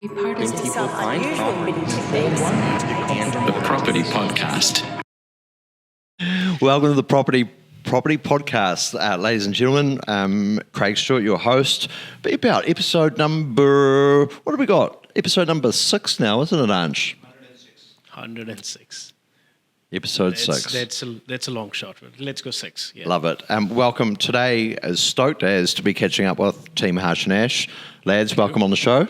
When people find properties, The Property Podcast. Welcome to the Property Podcast, ladies and gentlemen. Craig Stewart, your host. Be about episode number, what have we got? Episode number 6 now, isn't it, Anj? 106. Episode 6. That's a long shot. Let's go 6. Yeah. Love it. Welcome. Today, as stoked as to be catching up with Team Harsh and Ash. Lads, welcome on the show.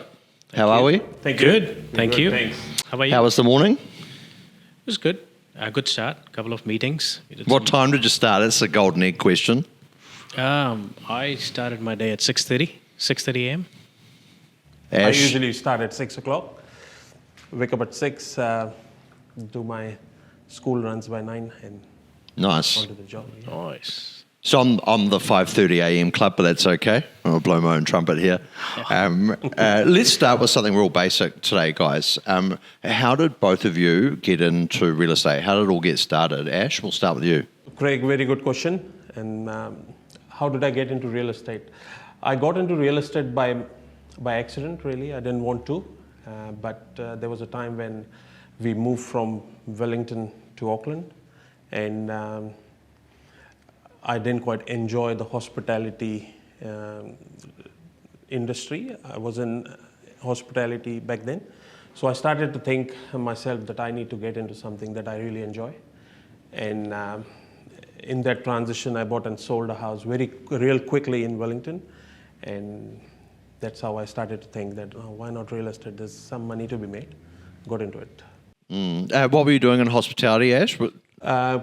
How are we? Thank you. Thank you. Thanks. How about you? How was the morning? It was good. A good start. A couple of meetings. What time did you start? It's a golden egg question. I started my day at 6:30 a.m. I Ash? usually start at 6 o'clock, wake up at 6, do my school runs by 9 and Nice. onto the job. Yeah. Nice. So I'm the 5:30 a.m. club, but that's okay. I'll blow my own trumpet here. Let's start with something real basic today, guys. How did both of you get into real estate? How did it all get started? Ash, we'll start with you. Craig, very good question. And how did I get into real estate? I got into real estate by accident, really. I didn't want to. But there was a time when we moved from Wellington to Auckland. And I didn't quite enjoy the hospitality industry. I was in hospitality back then. So I started to think myself that I need to get into something that I really enjoy. And in that transition, I bought and sold a house real quickly in Wellington. And that's how I started to think that, why not real estate? There's some money to be made. Got into it. What were you doing in hospitality, Ash?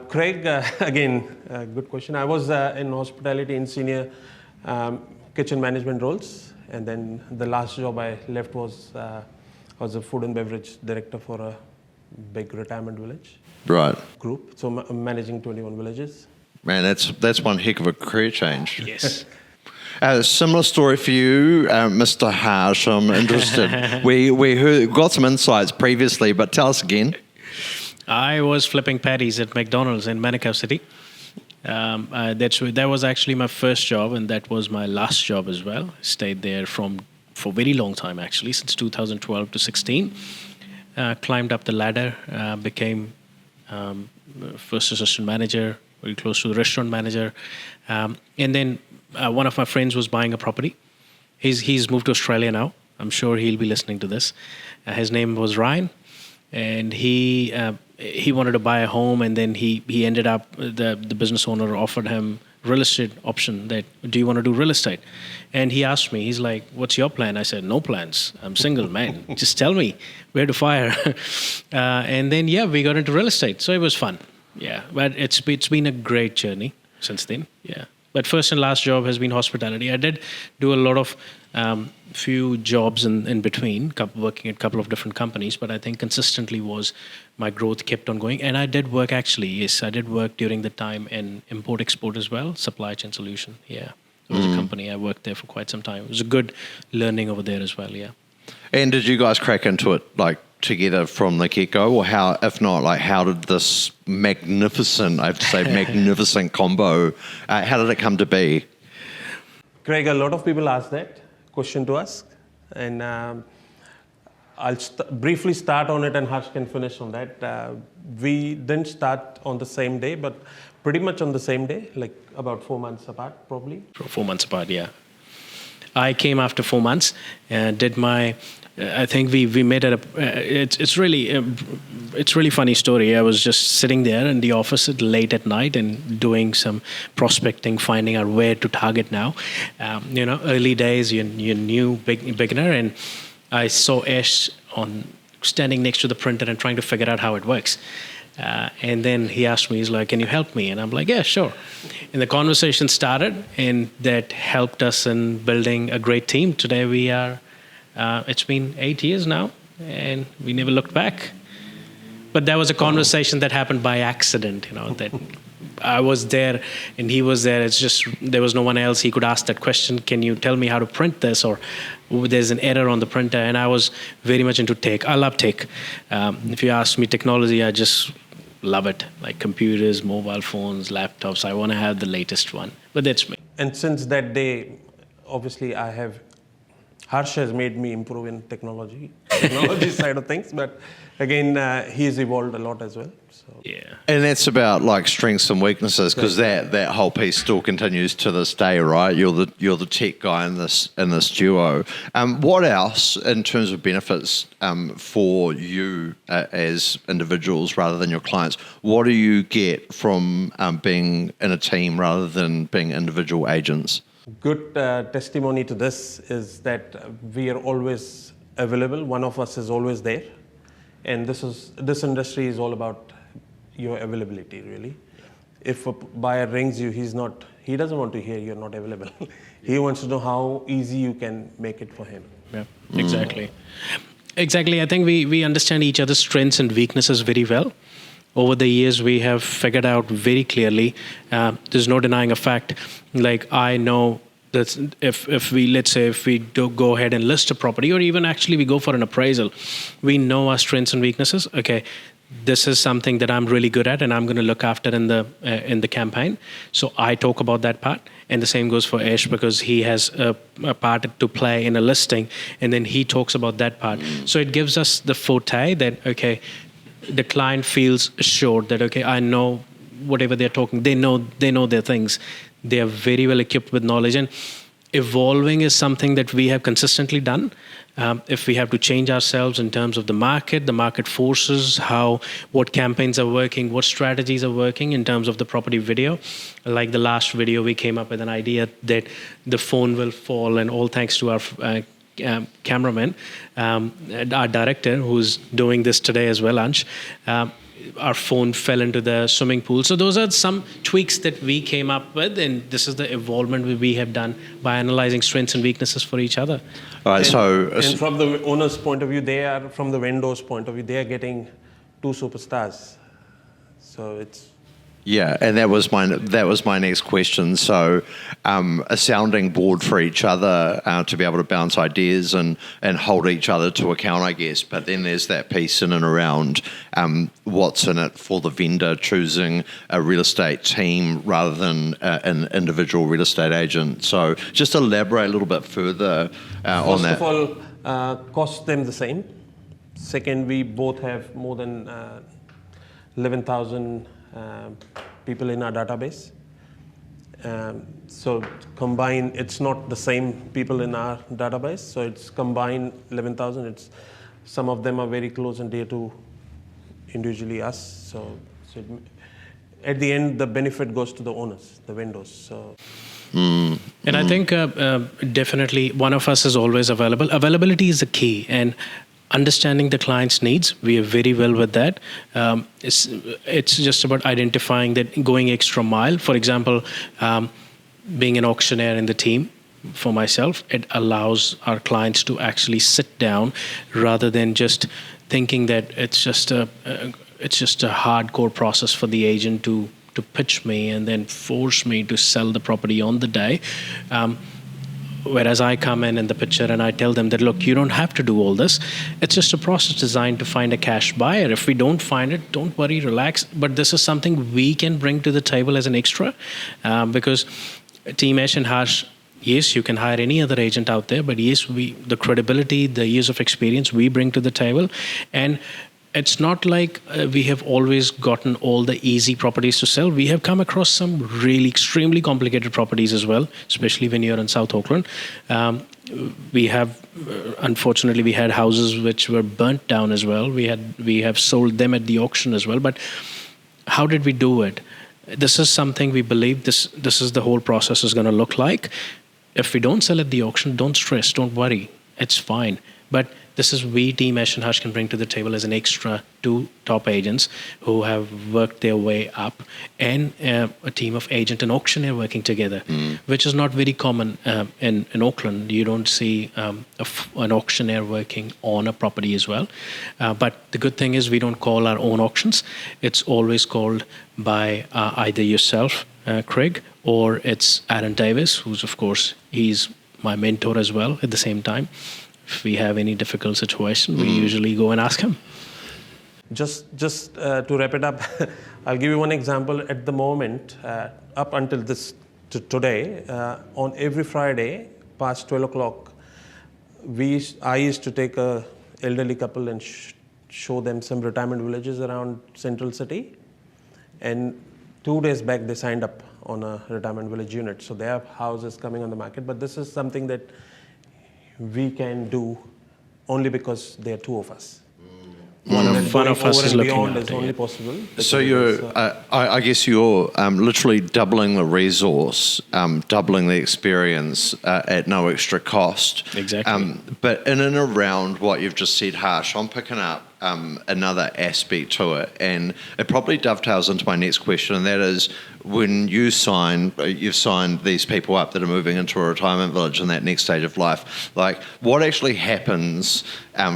Craig, again, good question. I was in hospitality in senior kitchen management roles, and then the last job I left was a food and beverage director for a big retirement village Right. group. So I'm managing 21 villages. Man, that's one heck of a career change. Yes. Similar story for you, Mr. Harsh. I'm interested. we got some insights previously, but tell us again. I was flipping patties at McDonald's in Manukau City. That was actually my first job, and that was my last job as well. Stayed there for a very long time, actually, since 2012 to 16. Climbed up the ladder, became first assistant manager, very close to the restaurant manager. And then one of my friends was buying a property. He's moved to Australia now. I'm sure he'll be listening to this. His name was Ryan, and he wanted to buy a home, and then he ended up, the business owner offered him real estate option that, do you want to do real estate? And he asked me, he's like, what's your plan? I said, no plans. I'm single, man. Just tell me where to fire. And then, we got into real estate. So it was fun. Yeah. But it's been a great journey since then. Yeah. But first and last job has been hospitality. I did do a lot of few jobs in between, working at a couple of different companies, but I think consistently was my growth kept on going. And I did work I did work during the time in import-export as well, supply chain solution. Yeah, it was a company. I worked there for quite some time. It was a good learning over there as well, yeah. And did you guys crack into it like together from the get-go, or how, if not, like how did this magnificent, I have to say magnificent combo, how did it come to be? Craig, a lot of people ask that question to us, and I'll briefly start on it, and Harsh can finish on that. We didn't start on the same day, but pretty much on the same day, like about 4 months apart, probably. 4 months apart, yeah. I came after 4 months and did my. I think we met at a. It's really funny story. I was just sitting there in the office late at night and doing some prospecting, finding out where to target now. Early days, you're new beginner, and I saw Ash standing next to the printer and trying to figure out how it works. And then he asked me, he's like, can you help me? And I'm like, yeah, sure. And the conversation started, and that helped us in building a great team. Today we are, it's been 8 years now, and we never looked back. But that was a conversation that happened by accident, that I was there and he was there. It's just, there was no one else. He could ask that question, can you tell me how to print this? Or there's an error on the printer. And I was very much into tech. I love tech. If you ask me technology, I just love it. Like computers, mobile phones, laptops. I want to have the latest one. But that's me. And since that day, obviously I have Harsh has made me improve in technology side of things, but again, he's evolved a lot as well. So. Yeah. And that's about like strengths and weaknesses, because that whole piece still continues to this day, right? You're the tech guy in this duo. What else in terms of benefits for you as individuals rather than your clients? What do you get from being in a team rather than being individual agents? Good testimony to this is that we are always available. One of us is always there, and this industry is all about your availability, really. If a buyer rings you, he doesn't want to hear you're not available. He wants to know how easy you can make it for him. Yeah, exactly. Exactly. I think we understand each other's strengths and weaknesses very well. Over the years, we have figured out very clearly, there's no denying a fact, like I know that if we do go ahead and list a property, or even actually we go for an appraisal, we know our strengths and weaknesses. Okay, this is something that I'm really good at and I'm going to look after in the campaign. So I talk about that part. And the same goes for Ash, because he has a part to play in a listing, and then he talks about that part. So it gives us the forte that, okay, the client feels assured that, okay, I know whatever they're talking, they know their things. They are very well equipped with knowledge, and evolving is something that we have consistently done. If we have to change ourselves in terms of the market forces, what campaigns are working, what strategies are working in terms of the property video. Like the last video, we came up with an idea that the phone will fall, and all thanks to our cameraman, our director, who's doing this today as well, Ansh. Our phone fell into the swimming pool. So those are some tweaks that we came up with, and this is the evolvement we have done by analyzing strengths and weaknesses for each other. All right, and from the owner's point of view, from the vendor's point of view, they are getting two superstars. So it's... Yeah, and that was my next question. So, a sounding board for each other to be able to bounce ideas and hold each other to account, I guess. But then there's that piece in and around what's in it for the vendor, choosing a real estate team rather than an individual real estate agent. So, just elaborate a little bit further on that. First of all, cost them the same. Second, we both have more than 11,000 people in our database. So combined, it's not the same people in our database. So it's combined 11,000. Some of them are very close and dear to individually us. So at the end, the benefit goes to the owners, the vendors. So. And I think definitely one of us is always available. Availability is the key, and understanding the client's needs, we are very well with that. It's just about identifying that, going extra mile. For example, being an auctioneer in the team, for myself, it allows our clients to actually sit down rather than just thinking that it's just a hardcore process for the agent to pitch me and then force me to sell the property on the day. Whereas I come in the picture and I tell them that, look, you don't have to do all this. It's just a process designed to find a cash buyer. If we don't find it, don't worry, relax. But this is something we can bring to the table as an extra, because Team Ash and Harsh, yes, you can hire any other agent out there, but yes, the credibility, the years of experience we bring to the table. And it's not like we have always gotten all the easy properties to sell. We have come across some really extremely complicated properties as well, especially when you're in South Auckland. We have, unfortunately, we had houses which were burnt down as well. We have sold them at the auction as well. But how did we do it? This is something we believe this is the whole process is going to look like. If we don't sell at the auction, don't stress, don't worry. It's fine. But this is Team Ash and Harsh can bring to the table as an extra two top agents who have worked their way up, and a team of agent and auctioneer working together, which is not very common in Auckland. You don't see an auctioneer working on a property as well. But the good thing is we don't call our own auctions. It's always called by either yourself, Craig, or it's Aaron Davis, who's, of course, he's my mentor as well at the same time. If we have any difficult situation, we usually go and ask him. Just to wrap it up, I'll give you one example. At the moment, up until today, on every Friday, past 12 o'clock, I used to take a elderly couple and show them some retirement villages around Central City. And 2 days back, they signed up on a retirement village unit. So they have houses coming on the market. But this is something that we can do only because there are two of us. One of us is looking beyond after is it. only possible. So I guess you're literally doubling the resource, doubling the experience at no extra cost. Exactly. But in and around what you've just said, Harsh, I'm picking up another aspect to it, and it probably dovetails into my next question, and that is when you've signed these people up that are moving into a retirement village in that next stage of life. Like, what actually happens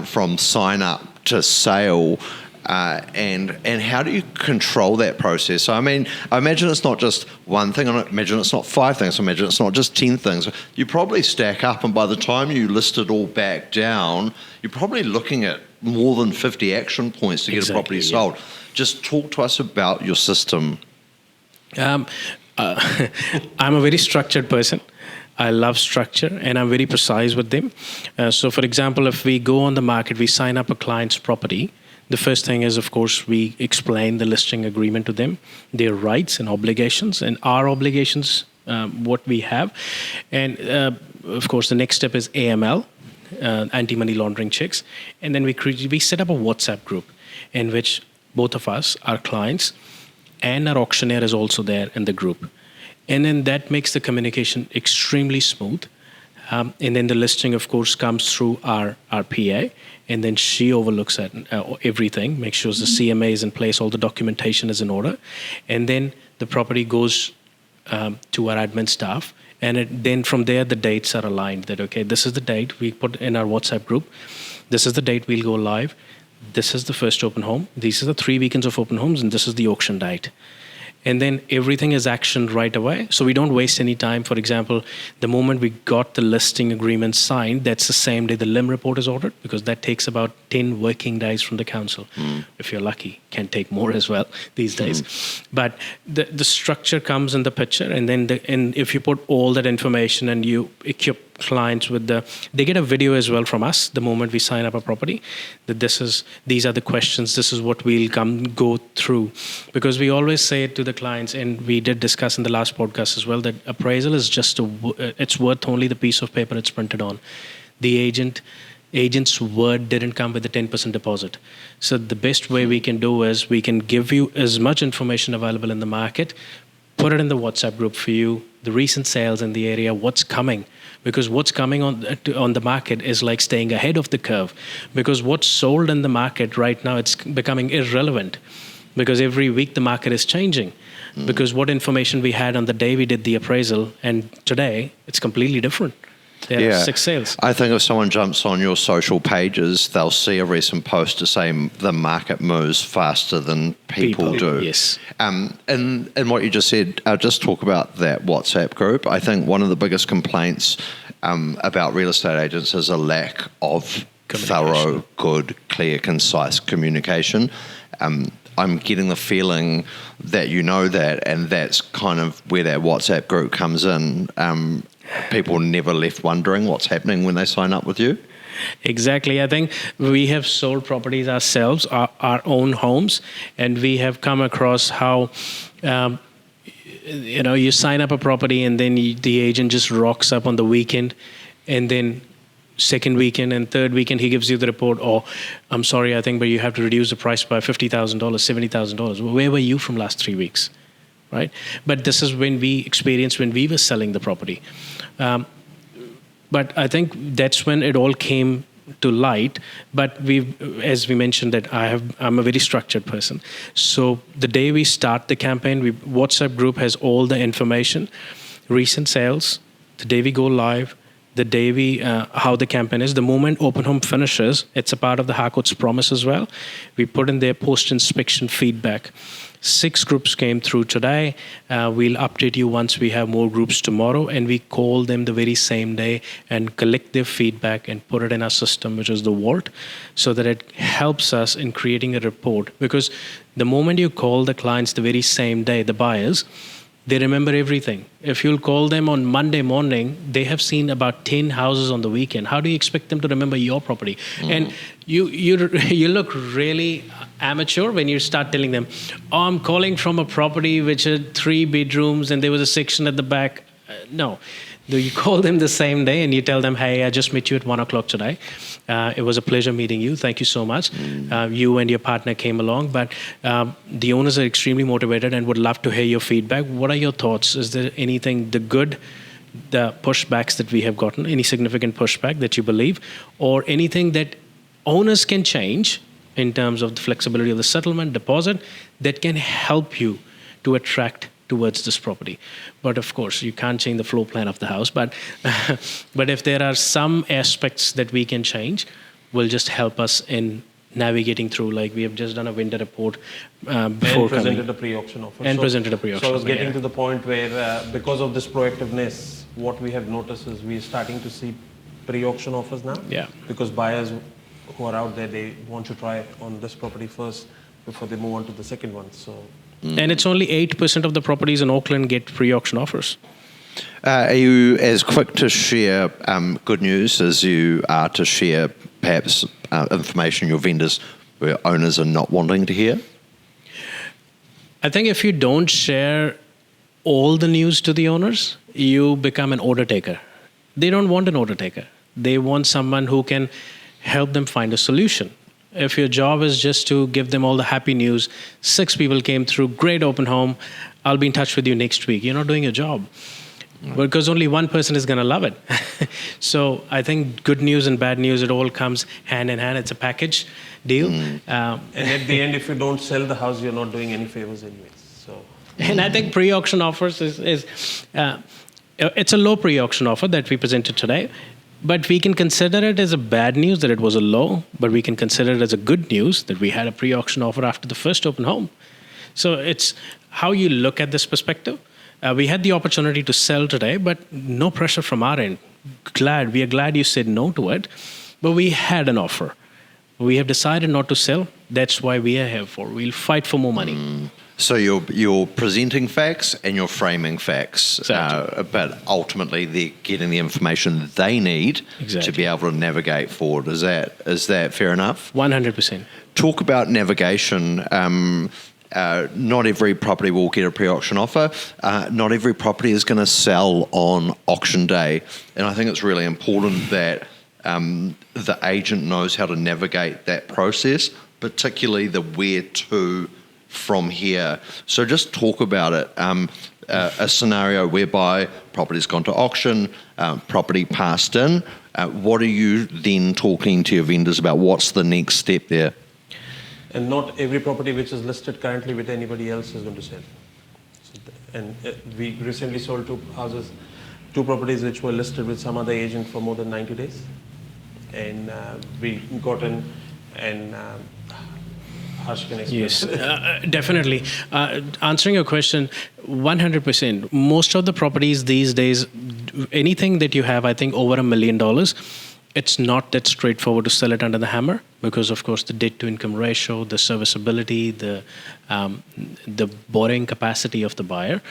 from sign up to sale, and how do you control that process? So, I mean, I imagine it's not just one thing. I imagine it's not 5 things. I imagine it's not just 10 things. You probably stack up, and by the time you list it all back down, you're probably looking at more than 50 action points to get a property sold. Just talk to us about your system. I'm a very structured person. I love structure, and I'm very precise with them. So, for example, if we go on the market, we sign up a client's property. The first thing is, of course, we explain the listing agreement to them, their rights and obligations, and our obligations, what we have. And, of course, the next step is AML, anti-money laundering checks. And then we set up a WhatsApp group in which both of us, our clients, and our auctioneer is also there in the group. And then that makes the communication extremely smooth. And then the listing, of course, comes through our PA, and then she overlooks at everything, makes sure the CMA is in place, all the documentation is in order. And then the property goes to our admin staff. And then from there, the dates are aligned that, okay, this is the date we put in our WhatsApp group. This is the date we'll go live. This is the first open home. These are the 3 weekends of open homes, and this is the auction date. And then everything is actioned right away. So we don't waste any time. For example, the moment we got the listing agreement signed, that's the same day the LIM report is ordered, because that takes about 10 working days from the council. If you're lucky, can take more as well these days. But the structure comes in the picture, and then and if you put all that information and you equip clients with they get a video as well from us the moment we sign up a property, that these are the questions, this is what we'll go through. Because we always say to the clients, and we did discuss in the last podcast as well, that appraisal is just it's worth only the piece of paper it's printed on. The agent's word didn't come with a 10% deposit. So the best way we can do is we can give you as much information available in the market, put it in the WhatsApp group for you, the recent sales in the area, what's coming. Because what's coming on the market is like staying ahead of the curve. Because what's sold in the market right now, it's becoming irrelevant. Because every week the market is changing. Because what information we had on the day we did the appraisal and today, it's completely different. There are 6 sales. I think if someone jumps on your social pages, they'll see a recent post to say the market moves faster than people do. Yes. And what you just said, just talk about that WhatsApp group. I think one of the biggest complaints about real estate agents is a lack of thorough, good, clear, concise communication. I'm getting the feeling that you know that, and that's kind of where that WhatsApp group comes in. People never left wondering what's happening when they sign up with you. Exactly. I think we have sold properties ourselves, our own homes, and we have come across how, you sign up a property and then the agent just rocks up on the weekend, and then second weekend and third weekend he gives you the report, oh, I'm sorry, I think, but you have to reduce the price by $50,000, $70,000. Where were you from last 3 weeks? Right? But this is when we experienced when we were selling the property. But I think that's when it all came to light. But as we mentioned, that I'm a very structured person. So the day we start the campaign, WhatsApp group has all the information, recent sales, the day we go live, the day how the campaign is. The moment open home finishes, it's a part of the Harcourt's promise as well. We put in their post-inspection feedback. 6 groups came through today. We'll update you once we have more groups tomorrow, and we call them the very same day and collect their feedback and put it in our system, which is the Vault, so that it helps us in creating a report. Because the moment you call the clients the very same day, the buyers, They remember everything. If you'll call them on Monday morning, they have seen about 10 houses on the weekend. How do you expect them to remember your property? And you look really amateur when you start telling them, oh, I'm calling from a property which had 3 bedrooms and there was a section at the back. No. You call them the same day and you tell them, hey, I just met you at 1 o'clock today. It was a pleasure meeting you. Thank you so much. You and your partner came along, but the owners are extremely motivated and would love to hear your feedback. What are your thoughts? Is there anything, the pushbacks that we have gotten, any significant pushback that you believe, or anything that owners can change in terms of the flexibility of the settlement deposit that can help you to attract towards this property? But of course, you can't change the floor plan of the house. But but if there are some aspects that we can change, will just help us in navigating through. Like we have just done a winter report before and presented coming. a pre-auction offer. And presented a pre-auction So I was offer, getting yeah. to the point where, because of this proactiveness, what we have noticed is we're starting to see pre-auction offers now. Yeah. Because buyers who are out there, they want to try on this property first before they move on to the second one. So. And it's only 8% of the properties in Auckland get pre-auction offers. Are you as quick to share good news as you are to share perhaps information your vendors where owners are not wanting to hear? I think if you don't share all the news to the owners, you become an order taker. They don't want an order taker. They want someone who can help them find a solution. If your job is just to give them all the happy news, 6 people came through, great open home, I'll be in touch with you next week. You're not doing your job. Because only one person is going to love it. So I think good news and bad news, it all comes hand in hand. It's a package deal. And at the end, if you don't sell the house, you're not doing any favors anyways. So. And I think pre-auction offers is it's a low pre-auction offer that we presented today. But we can consider it as a bad news that it was a low, but we can consider it as a good news that we had a pre-auction offer after the first open home. So it's how you look at this perspective. We had the opportunity to sell today, but no pressure from our end. We are glad you said no to it, but we had an offer. We have decided not to sell. That's why we are here for. We'll fight for more money. So you're presenting facts and you're framing facts, Exactly. but ultimately they're getting the information they need Exactly. to be able to navigate forward. Is that fair enough? 100%. Talk about navigation. Not every property will get a pre-auction offer. Not every property is going to sell on auction day, and I think it's really important that the agent knows how to navigate that process, particularly the where to from here. So just talk about it. A scenario whereby property's gone to auction, property passed in. What are you then talking to your vendors about? What's the next step there? And not every property which is listed currently with anybody else is going to sell. We recently sold 2 properties which were listed with some other agent for more than 90 days. And we got in and Harsh can explain. Yes, definitely. Answering your question, 100%. Most of the properties these days, anything that you have, I think over $1 million, it's not that straightforward to sell it under the hammer because, of course, the debt-to-income ratio, the serviceability, the borrowing capacity of the buyer.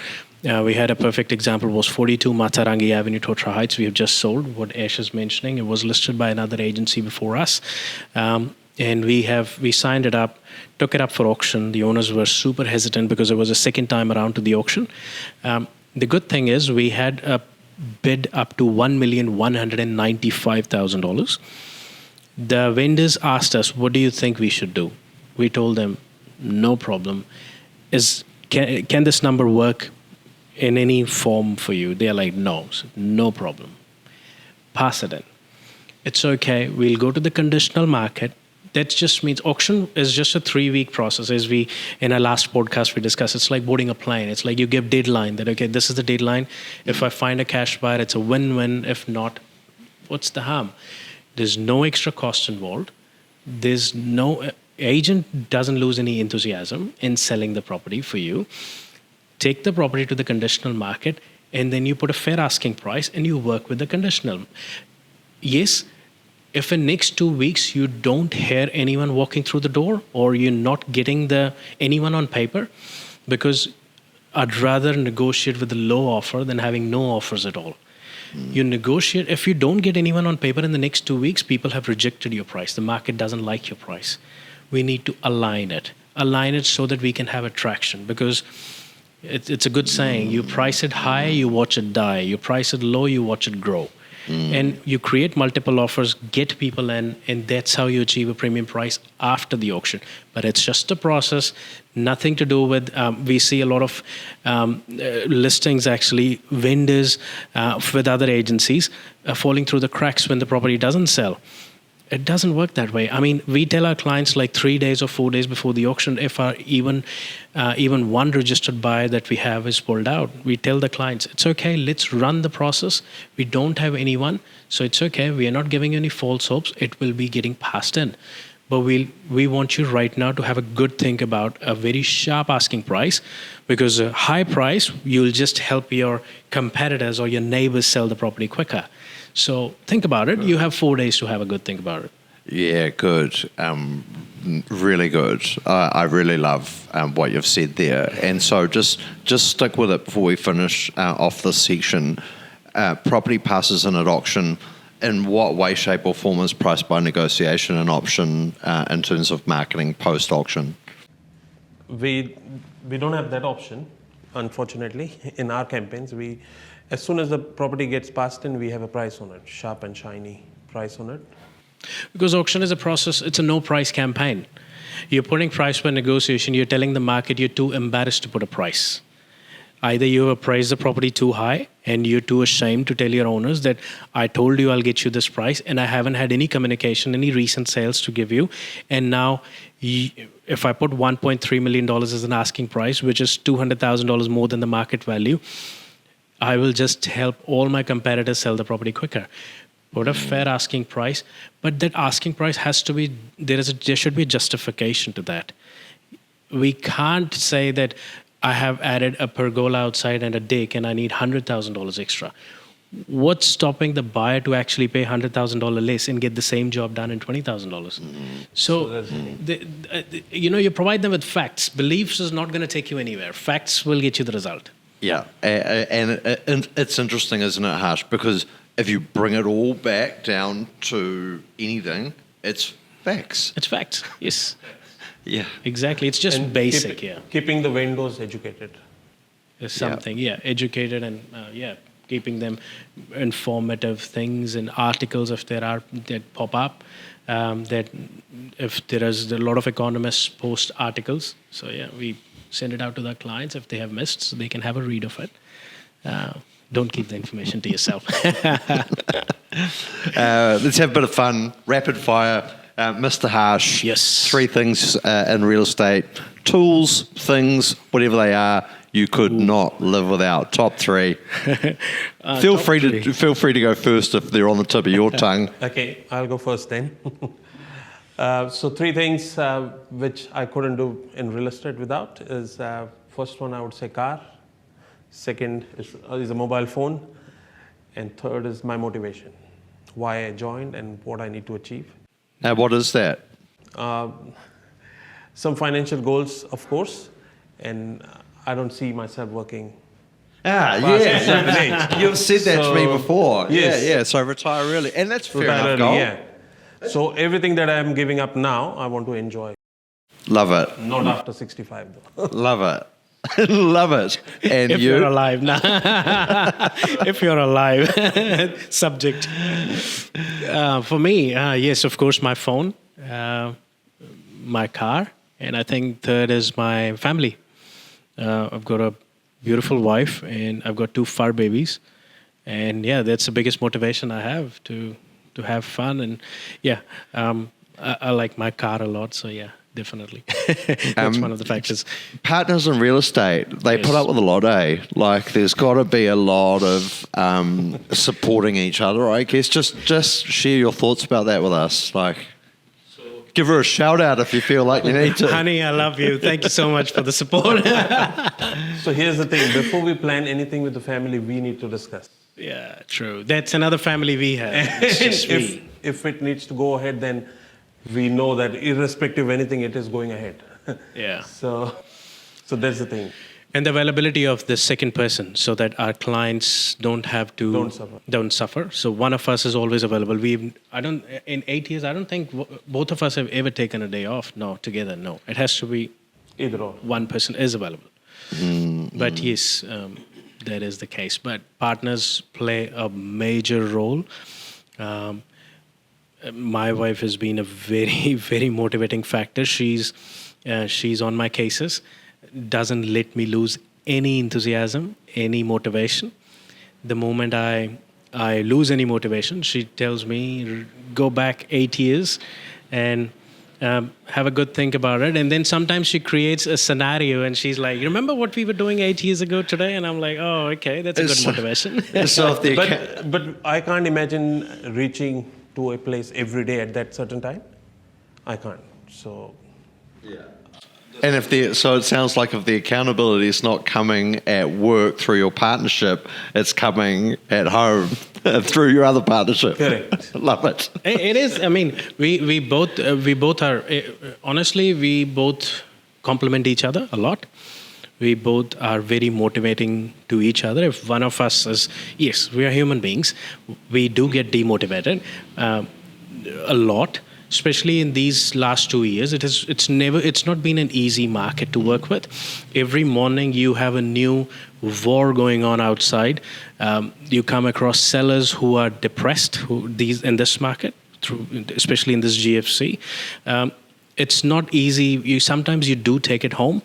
We had a perfect example, was 42 Matarangi Avenue, Totra Heights. We have just sold, what Ash is mentioning. It was listed by another agency before us. And we signed it up, took it up for auction. The owners were super hesitant because it was a second time around to the auction. The good thing is we had a bid up to $1,195,000. The vendors asked us, what do you think we should do? We told them, no problem. Can this number work in any form for you? They're like, no. So, no problem. Pass it in. It's okay. We'll go to the conditional market. That just means auction is just a 3-week process. As we, in our last podcast, we discussed, it's like boarding a plane. It's like you give deadline that, okay, this is the deadline. If I find a cash buyer, it's a win-win. If not, what's the harm? There's no extra cost involved. There's no, agent doesn't lose any enthusiasm in selling the property for you. Take the property to the conditional market, and then you put a fair asking price and you work with the conditional. Yes, if in next 2 weeks you don't hear anyone walking through the door or you're not getting anyone on paper, because I'd rather negotiate with a low offer than having no offers at all. You negotiate. If you don't get anyone on paper in the next 2 weeks, people have rejected your price. The market doesn't like your price. We need to align it. Align it so that we can have attraction. Because it's a good saying. You price it high, you watch it die. You price it low, you watch it grow. And you create multiple offers, get people in, and that's how you achieve a premium price after the auction. But it's just a process, nothing to do with, we see a lot of listings actually, vendors with other agencies falling through the cracks when the property doesn't sell. It doesn't work that way. I mean, we tell our clients like 3 days or 4 days before the auction, if our even one registered buyer that we have is pulled out, we tell the clients, it's okay, let's run the process. We don't have anyone, so it's okay. We are not giving any false hopes. It will be getting passed in. But we want you right now to have a good think about a very sharp asking price, because a high price, you'll just help your competitors or your neighbors sell the property quicker. So think about it. You have 4 days to have a good think about it. Yeah, good. Really good. I really love what you've said there. And so just stick with it before we finish off this section. Property passes in at auction. In what way, shape or form is price by negotiation an option in terms of marketing post-auction? We don't have that option, unfortunately, in our campaigns. As soon as the property gets passed in, we have a price on it, sharp and shiny price on it. Because auction is a process, it's a no price campaign. You're putting price by negotiation, you're telling the market you're too embarrassed to put a price. Either you have appraised the property too high and you're too ashamed to tell your owners that I told you I'll get you this price and I haven't had any communication, any recent sales to give you. And now if I put $1.3 million as an asking price, which is $200,000 more than the market value, I will just help all my competitors sell the property quicker. Put a fair asking price, but that asking price has to be, there should be a justification to that. We can't say that I have added a pergola outside and a deck and I need $100,000 extra. What's stopping the buyer to actually pay $100,000 less and get the same job done in $20,000? So you provide them with facts. Beliefs is not going to take you anywhere. Facts will get you the result. Yeah, and it's interesting, isn't it, Harsh? Because if you bring it all back down to anything, it's facts. It's facts, yes. Yeah. Exactly, it's just And basic, keeping the vendors educated. There's something, educated and, keeping them informative things and articles if there are that pop up. That if there is a lot of economists post articles. So, we send it out to the clients if they have missed, so they can have a read of it. Don't keep the information to yourself. Let's have a bit of fun. Rapid fire. Mr. Harsh. Yes. 3 things in real estate. Tools, things, whatever they are, you could not live without. Top 3. Feel free to go first if they're on the tip of your tongue. Okay, I'll go first then. So 3 things which I couldn't do in real estate without is first one, I would say car. Second is a mobile phone. And third is my motivation, why I joined and what I need to achieve. Now, what is that? Some financial goals, of course, and I don't see myself working. Yeah. You've said that to me before. Yes. Yeah. So retire early. And that's fair enough early, goal. yeah. So everything that I'm giving up now, I want to enjoy. Love it. Not after 65 though. Love it. Love it. And if you're alive now. If you're alive. Subject. For me, yes, of course, my phone, my car, and I think third is my family. I've got a beautiful wife and I've got 2 fur babies. And that's the biggest motivation I have to have fun. And I like my car a lot. So definitely. That's one of the factors. Partners in real estate, they put up with a lot, eh? Like there's got to be a lot of supporting each other, I guess. Just share your thoughts about that with us. Like, give her a shout out if you feel like you need to. Honey, I love you. Thank you so much for the support. So here's the thing. Before we plan anything with the family, we need to discuss. Yeah, true. That's another family we have. It's just if it needs to go ahead, then we know that irrespective of anything, it is going ahead. Yeah. So that's the thing. And the availability of the second person, so that our clients don't have to Don't suffer. So one of us is always available. In 8 years, I don't think both of us have ever taken a day off. No, together, no. It has to be Either or. one person is available. But yes, that is the case. But partners play a major role. My wife has been a very, very motivating factor. She's on my cases, doesn't let me lose any enthusiasm, any motivation. The moment I lose any motivation, she tells me, go back 8 years and have a good think about it. And then sometimes she creates a scenario and she's like, you remember what we were doing 8 years ago today? And I'm like, oh, okay, that's a good motivation. So if the But I can't imagine reaching to a place every day at that certain time. I can't. So And so it sounds like if the accountability is not coming at work through your partnership, it's coming at home through your other partnership. Correct. Love it. It is. I mean, we both are honestly, we both complement each other a lot. We both are very motivating to each other. If one of us is, yes, we are human beings, we do get demotivated a lot. Especially in these last 2 years, it's not been an easy market to work with. Every morning you have a new war going on outside. You come across sellers who are depressed in this market, especially in this GFC. It's not easy. Sometimes you do take it home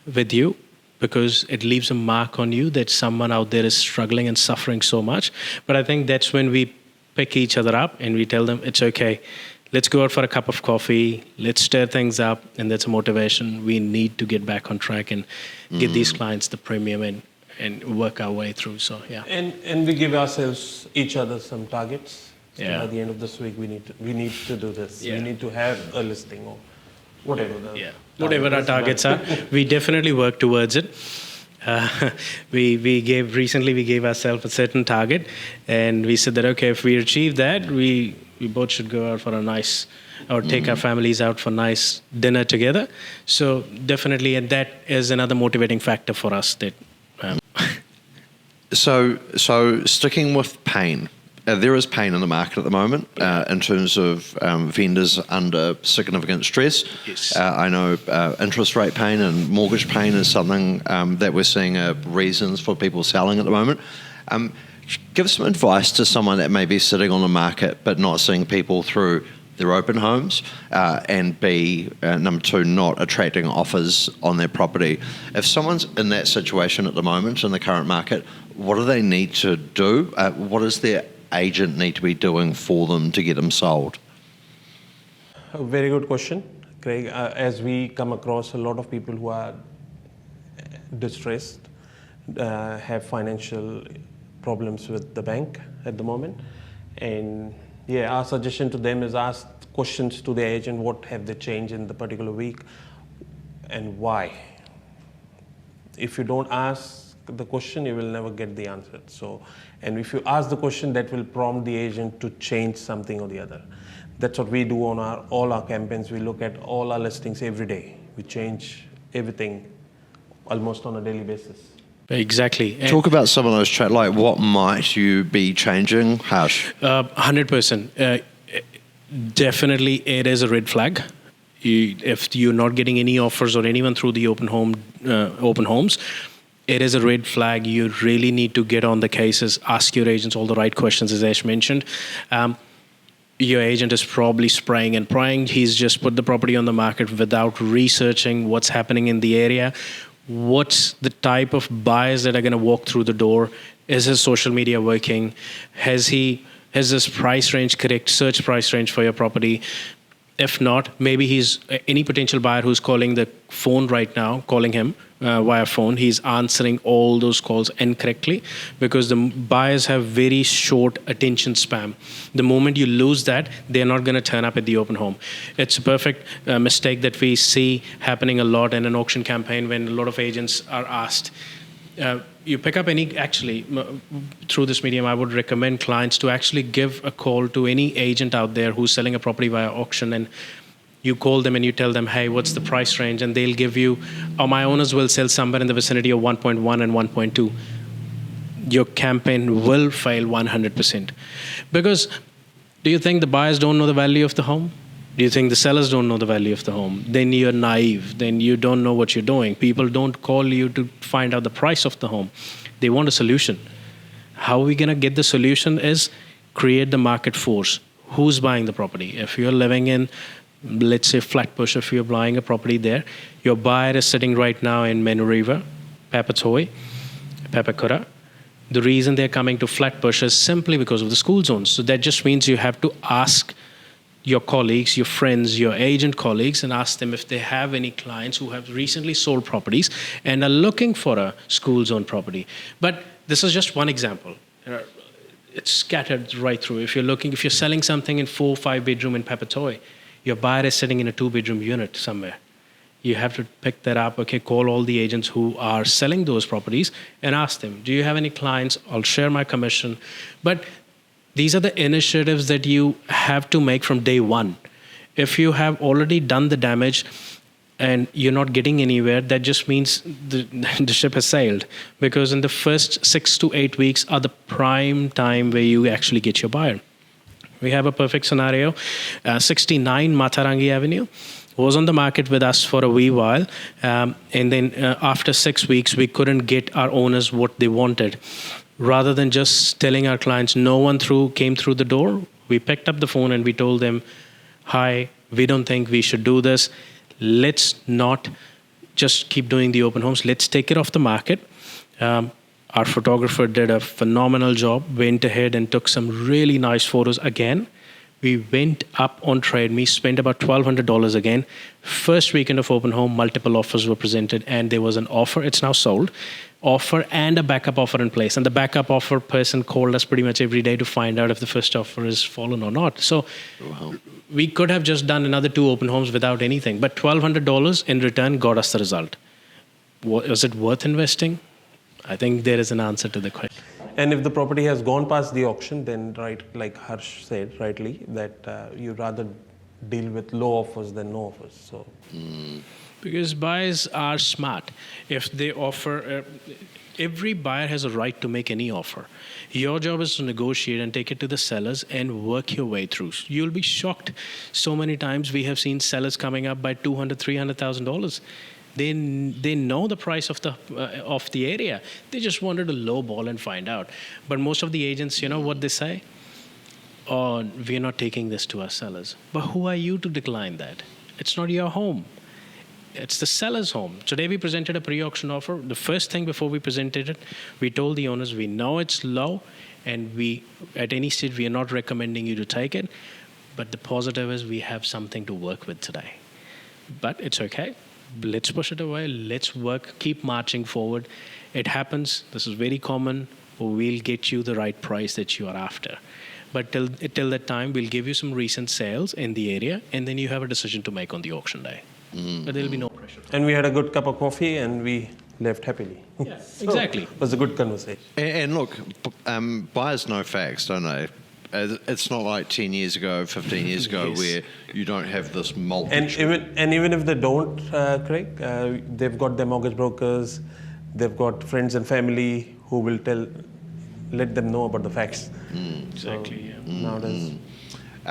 with you because it leaves a mark on you that someone out there is struggling and suffering so much. But I think that's when we pick each other up and we tell them it's okay. Let's go out for a cup of coffee. Let's stir things up, and that's a motivation. We need to get back on track and get these clients the premium and work our way through. So yeah. and we give ourselves each other some targets. So Yeah. By the end of this week, we need to do this. Yeah. We need to have a listing or whatever. Whatever our targets are, we definitely work towards it. We gave ourselves a certain target, and we said that okay, if we achieve that, we both should go out for a nice, or take our families out for nice dinner together. So definitely, and that is another motivating factor for us. That So sticking with pain, there is pain in the market at the moment in terms of vendors under significant stress. Yes. I know interest rate pain and mortgage pain is something that we're seeing reasons for people selling at the moment. Give some advice to someone that may be sitting on the market but not seeing people through their open homes, and number two, not attracting offers on their property. If someone's in that situation at the moment in the current market, what do they need to do? What does their agent need to be doing for them to get them sold? A very good question, Craig. As we come across a lot of people who are distressed, have financial problems with the bank at the moment, and our suggestion to them is ask questions to the agent. What have they changed in the particular week, and why? If you don't ask the question, you will never get the answer. So, and if you ask the question, that will prompt the agent to change something or the other. That's what we do on all our campaigns. We look at all our listings every day. We change everything almost on a daily basis. exactly. Talk about some of those like what might you be changing, Harsh? 100%. Definitely, it is a red flag. If you're not getting any offers or anyone through the open homes, it is a red flag. You really need to get on the cases, ask your agents all the right questions, as Ash mentioned. Your agent is probably spraying and praying. He's just put the property on the market without researching what's happening in the area. What's the type of buyers that are going to walk through the door? Is his social media working? Has this price range correct, search price range for your property? If not, maybe he's any potential buyer who's calling the phone right now, calling him via phone, he's answering all those calls incorrectly because the buyers have very short attention span. The moment you lose that, they're not going to turn up at the open home. It's a perfect mistake that we see happening a lot in an auction campaign when a lot of agents are asked. You pick up through this medium, I would recommend clients to actually give a call to any agent out there who's selling a property via auction and You call them and you tell them, hey, what's the price range? And they'll give you, oh, my owners will sell somewhere in the vicinity of 1.1 and 1.2. Your campaign will fail 100%. Because do you think the buyers don't know the value of the home? Do you think the sellers don't know the value of the home? Then you're naive. Then you don't know what you're doing. People don't call you to find out the price of the home. They want a solution. How are we going to get the solution is create the market force. Who's buying the property? If you're living in, let's say, Flatbush, if you're buying a property there, your buyer is sitting right now in Menuriva, Papatoy, Papakura. The reason they're coming to Flatbush is simply because of the school zones. So that just means you have to ask your colleagues, your friends, your agent colleagues, and ask them if they have any clients who have recently sold properties and are looking for a school zone property. But this is just one example. It's scattered right through. If you're selling something in 4 or 5 bedroom in Papatoy, your buyer is sitting in a 2-bedroom unit somewhere. You have to pick that up, call all the agents who are selling those properties and ask them, do you have any clients? I'll share my commission. But these are the initiatives that you have to make from day one. If you have already done the damage and you're not getting anywhere, that just means the ship has sailed. Because in the first 6 to 8 weeks are the prime time where you actually get your buyer. We have a perfect scenario. 69 Matarangi Avenue was on the market with us for a wee while. And then after 6 weeks, we couldn't get our owners what they wanted. Rather than just telling our clients no one came through the door, we picked up the phone and we told them, hi, we don't think we should do this. Let's not just keep doing the open homes. Let's take it off the market. Our photographer did a phenomenal job, went ahead and took some really nice photos again. We went up on TradeMe, spent about $1,200 again. First weekend of open home, multiple offers were presented, and there was an offer. It's now sold. Offer and a backup offer in place. And the backup offer person called us pretty much every day to find out if the first offer is fallen or not. So we could have just done another 2 open homes without anything. But $1,200 in return got us the result. Was it worth investing? I think there is an answer to the question. And if the property has gone past the auction, then right, like Harsh said rightly, that you rather deal with low offers than no offers. So. Because buyers are smart. If they offer, every buyer has a right to make any offer. Your job is to negotiate and take it to the sellers and work your way through. You'll be shocked. So many times we have seen sellers coming up by $200,000, $300,000. They know the price of the area. They just wanted to lowball and find out. But most of the agents, you know what they say? Oh, we're not taking this to our sellers. But who are you to decline that? It's not your home. It's the seller's home. Today we presented a pre-auction offer. The first thing before we presented it, we told the owners we know it's low, and at any stage we are not recommending you to take it. But the positive is we have something to work with today. But it's okay. Let's push it away. Let's work. Keep marching forward. It happens. This is very common. We'll get you the right price that you are after. But till that time, we'll give you some recent sales in the area, and then you have a decision to make on the auction day. But there'll be no pressure. And we had a good cup of coffee, and we left happily. Yeah, exactly. It was a good conversation. And look, buyers know facts, don't they? It's not like 10 years ago, 15 years ago, Yes. where you don't have this multitude. And even if they don't, Craig, they've got their mortgage brokers, they've got friends and family who will let them know about the facts. Exactly. So nowadays.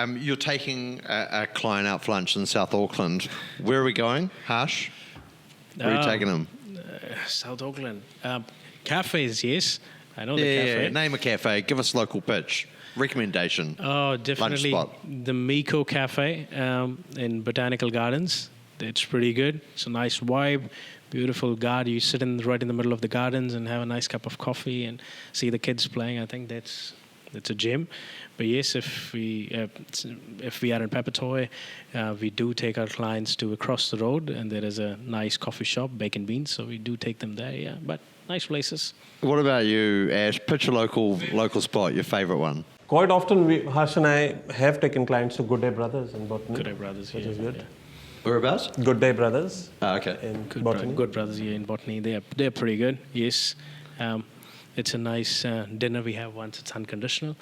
You're taking a client out for lunch in South Auckland. Where are we going, Harsh? Where are you taking them? South Auckland. Cafes, yes. I know the Yeah, cafe. name a cafe. Give us a local pitch. Recommendation. Oh, definitely Lunch spot. the Miko Cafe in Botanical Gardens. It's pretty good. It's a nice vibe, beautiful garden. You sit right in the middle of the gardens and have a nice cup of coffee and see the kids playing. I think that's a gem. But yes, if we are in Papatoy, we do take our clients to across the road, and there is a nice coffee shop, Bacon Beans. So we do take them there. Yeah, but nice places. What about you, Ash? Pitch a local spot, your favourite one. Quite often, Harsh and I have taken clients to Good Day Brothers in Botany. Good Day Brothers, which yeah, is good. yeah. Whereabouts? Good Day Brothers Okay. in Good, Botany. Good Brothers here in Botany. They're pretty good. Yes. It's a nice dinner we have once. It's unconditional.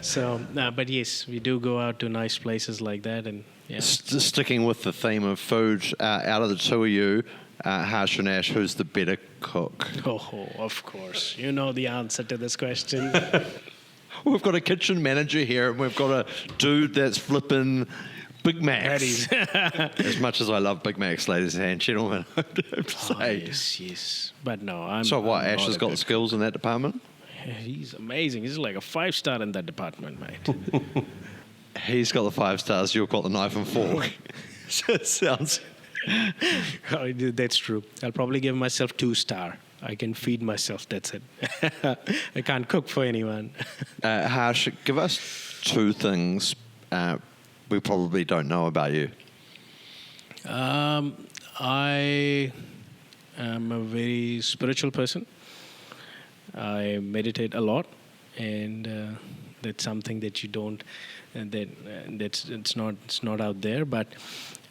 So, but yes, we do go out to nice places like that, and Yeah. Sticking with the theme of food, out of the two of you, Harsh and Ash, who's the better cook? Oh, of course. You know the answer to this question. We've got a kitchen manager here, and we've got a dude that's flipping Big Macs. As much as I love Big Macs, ladies and gentlemen, I have to say. Yes. But no, I'm. So what? I'm Ash not has a got the cook. skills in that department. He's amazing. He's like a 5-star in that department, mate. He's got the 5 stars. You've got the knife and fork. So it sounds. Oh, that's true. I'll probably give myself 2-star. I can feed myself. That's it. I can't cook for anyone. Harsh, give us 2 things we probably don't know about you. I am a very spiritual person. I meditate a lot, and that's something that you don't. It's not out there. But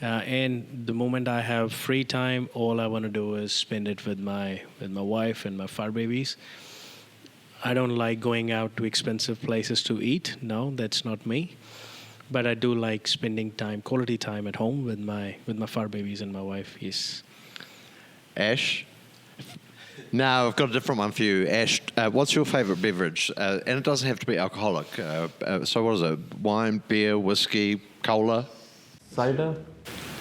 and the moment I have free time, all I want to do is spend it with my wife and my fur babies. I don't like going out to expensive places to eat. No, that's not me. But I do like spending quality time at home with my fur babies and my wife. Yes. Ash? No, I've got a different one for you. Ash, what's your favourite beverage? And it doesn't have to be alcoholic. So what is it? Wine, beer, whiskey, cola? Cider?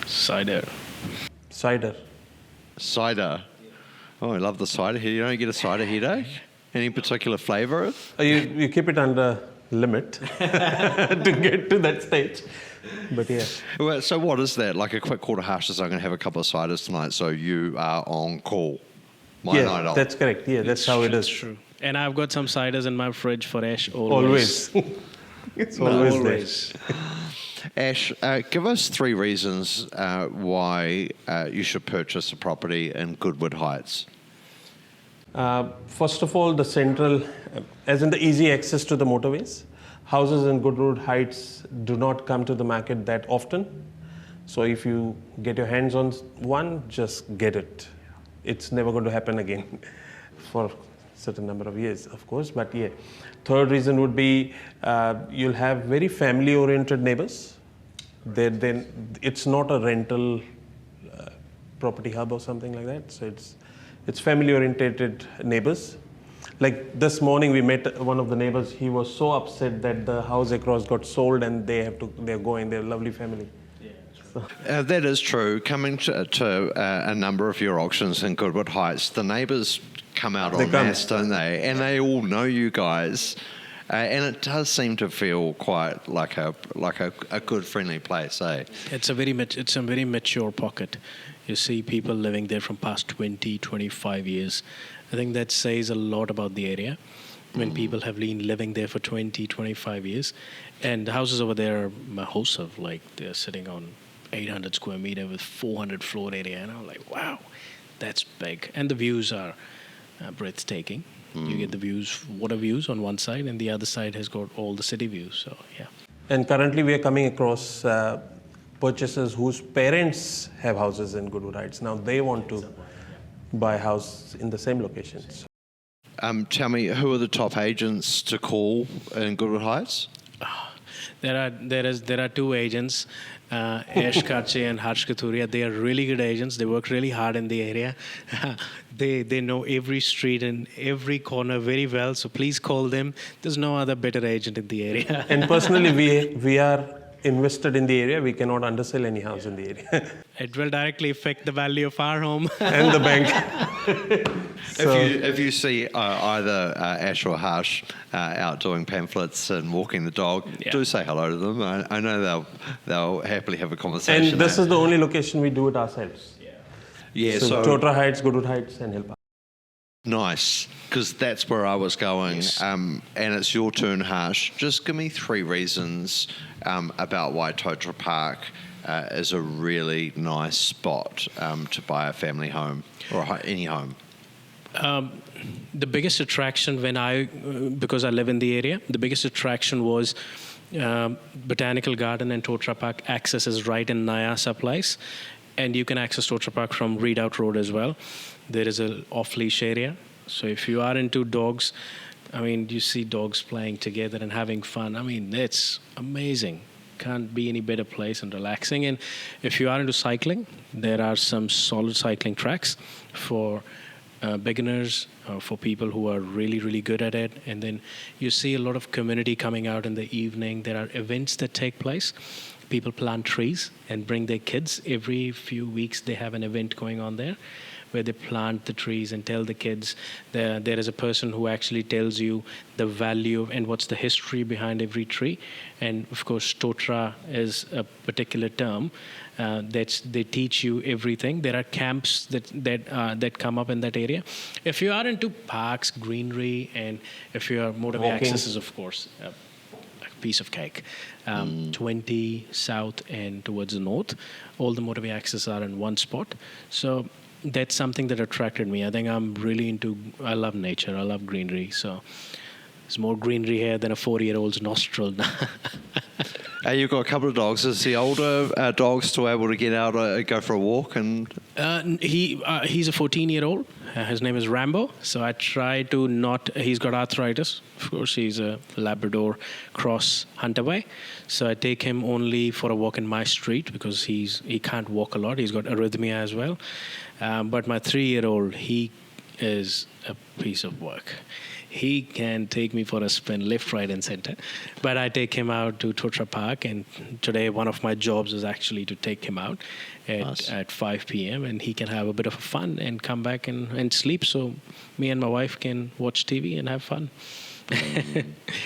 Cider. Cider. Cider. Oh, I love the cider. You don't get a cider headache? Any particular flavour? You keep it under limit to get to that stage. But yeah. Well, so what is that? Like a quick call to Harsh is I'm going to have a couple of ciders tonight, so you are on call. My night off. That's correct. Yeah, that's how it is. True. And I've got some ciders in my fridge for Ash always. Always. It's always there. Always. Ash, give us 3 reasons why you should purchase a property in Goodwood Heights. First of all, the central, as in the easy access to the motorways. Houses in Goodwood Heights do not come to the market that often. So if you get your hands on one, just get it. It's never going to happen again for a certain number of years, of course. But yeah, third reason would be you'll have very family-oriented neighbors. Then it's not a rental property hub or something like that. So it's family-oriented neighbors. Like this morning, we met one of the neighbors. He was so upset that the house across got sold, and they're going. They're a lovely family. That is true. Coming to a number of your auctions in Goodwood Heights, the neighbours come out en masse, don't they? And they all know you guys, and it does seem to feel quite like a good, friendly place, eh? It's a very mature pocket. You see people living there from past 20, 25 years. I think that says a lot about the area when people have been living there for 20, 25 years. And the houses over there are massive, like they're sitting on 800 square meter with 400 floor area. And I'm like, wow, that's big. And the views are breathtaking. You get the views, water views on one side, and the other side has got all the city views. So, yeah. And currently we are coming across purchasers whose parents have houses in Goodwood Heights. Now they want to buy a house in the same locations. Tell me, who are the top agents to call in Goodwood Heights? There are 2 agents, Ash Karche and Harsh Kathuria. They are really good agents. They work really hard in the area. They know every street and every corner very well. So please call them. There's no other better agent in the area. And personally, we are invested in the area. We cannot undersell any house in the area. It will directly affect the value of our home. And the bank. So, if you see either Ash or Harsh out doing pamphlets and walking the dog, do say hello to them. I know they'll happily have a conversation. And this is the only location we do it ourselves. Yeah, so Totra Heights, Goodwood Heights, and Hill Park. Nice, because that's where I was going. Yes. And it's your turn, Harsh. Just give me 3 reasons about why Totra Park is a really nice spot to buy a family home or any home. The biggest attraction because I live in the area, the biggest attraction was Botanical Garden and Totra Park. Access is right in Nyasa Place. And you can access Totra Park from Redoubt Road as well. There is an off-leash area. So if you are into dogs, I mean, you see dogs playing together and having fun. I mean, it's amazing. can't be any better place and relaxing. And if you are into cycling, there are some solid cycling tracks for beginners, for people who are really, really good at it. And then you see a lot of community coming out in the evening. There are events that take place. People plant trees and bring their kids. Every few weeks, they have an event going on there where they plant the trees and tell the kids. There is a person who actually tells you the value and what's the history behind every tree. And of course, Totra is a particular term that they teach you everything. There are camps that come up in that area. If you are into parks, greenery, and if you are motorway Walking. access is of course a piece of cake. 20 south and towards the north, all the motorway access are in one spot. So that's something that attracted me. I think I'm really I love nature, I love greenery. So there's more greenery here than a 4-year-old's nostril. You've got a couple of dogs. Is the older dog still able to get out, go for a walk? And he's a 14-year-old. His name is Rambo. So I try to not. He's got arthritis. Of course, he's a Labrador cross Hunterway. So I take him only for a walk in my street because he can't walk a lot. He's got arrhythmia as well. But my 3-year-old, he is a piece of work. He can take me for a spin left, right, and center. But I take him out to Totra Park, and today one of my jobs is actually to take him out at 5 p.m. and he can have a bit of fun and come back and sleep. So me and my wife can watch TV and have fun.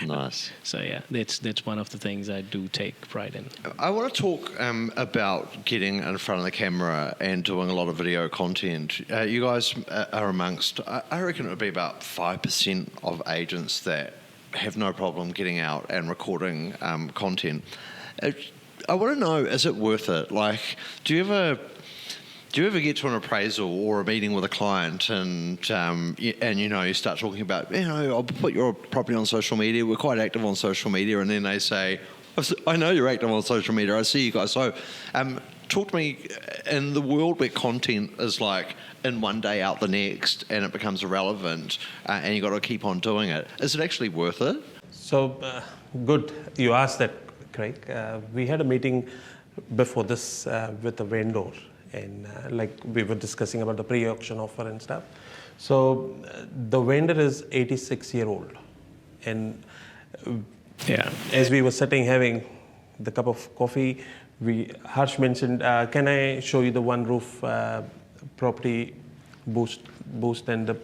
Nice. So yeah, that's one of the things I do take pride in. I want to talk about getting in front of the camera and doing a lot of video content. You guys are amongst, I reckon it would be about 5% of agents that have no problem getting out and recording content. I want to know, is it worth it? Like, do you ever get to an appraisal or a meeting with a client and you start talking about, I'll put your property on social media, we're quite active on social media, and then they say, I know you're active on social media, I see you guys. So talk to me, in the world where content is like in one day out the next and it becomes irrelevant and you've got to keep on doing it, is it actually worth it? So good you asked that, Craig. We had a meeting before this with a vendor. And like we were discussing about the pre-auction offer and stuff. So the vendor is 86-year-old. And as we were sitting having the cup of coffee, Harsh mentioned, can I show you the one roof property boost and the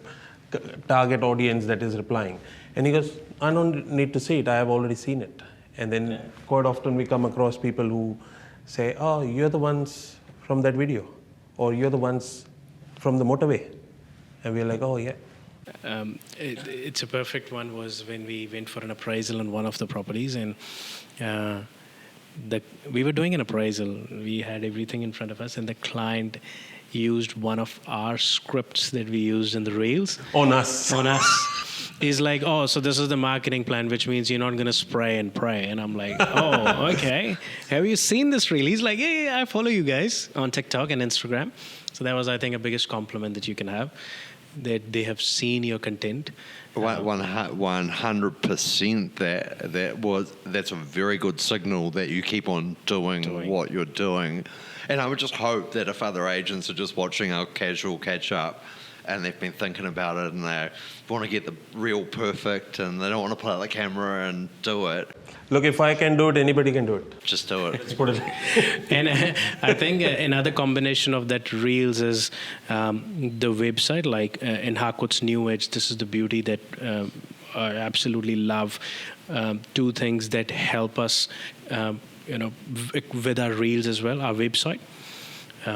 target audience that is replying? And he goes, I don't need to see it, I have already seen it. And then quite often we come across people who say, oh, you're the ones from that video, or you're the ones from the motorway. And we're like, oh, yeah. It's a perfect one was when we went for an appraisal on one of the properties, and we were doing an appraisal. We had everything in front of us, and the client used one of our scripts that we used in the reels. On us. He's like, oh, so this is the marketing plan, which means you're not going to spray and pray. And I'm like, oh, okay. Have you seen this reel? He's like, yeah, I follow you guys on TikTok and Instagram. So that was, I think, a biggest compliment that you can have, that they have seen your content. 100%. That's a very good signal that you keep on doing what you're doing. And I would just hope that if other agents are just watching our casual catch up, and they've been thinking about it and they want to get the reel perfect and they don't want to pull out the camera and do it. Look, if I can do it, anybody can do it. Just do it. Let's put it. And I think another combination of that reels is the website, like in Harcourt's New Edge. This is the beauty that I absolutely love. Two things that help us, with our reels as well, our website.